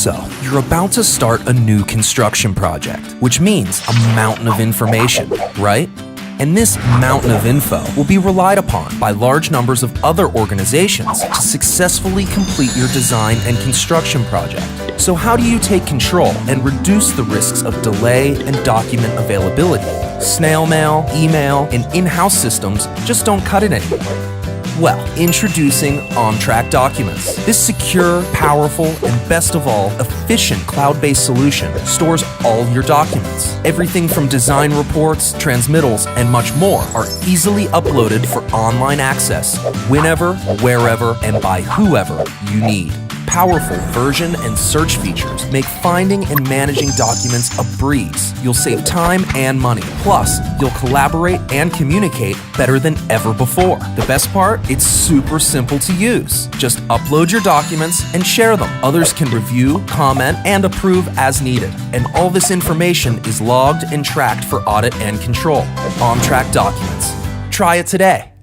So, you're about to start a new construction project, which means a mountain of information, right? And this mountain of info will be relied upon by large numbers of other organizations to successfully complete your design and construction project. So how do you take control and reduce the risks of delay and document availability? Snail mail, email, and in-house systems just don't cut it anymore. Well, introducing OmTraks Documents. This secure, powerful, and best of all, efficient cloud-based solution stores all your documents. Everything from design reports, transmittals, and much more are easily uploaded for online access whenever, wherever, and by whoever you need. Powerful version and search features make finding and managing documents a breeze. You'll save time and money. Plus, you'll collaborate and communicate better than ever before. The best part? It's super simple to use. Just upload your documents and share them. Others can review, comment, and approve as needed. And all this information is logged and tracked for audit and control. OmTraks Documents. Try it today.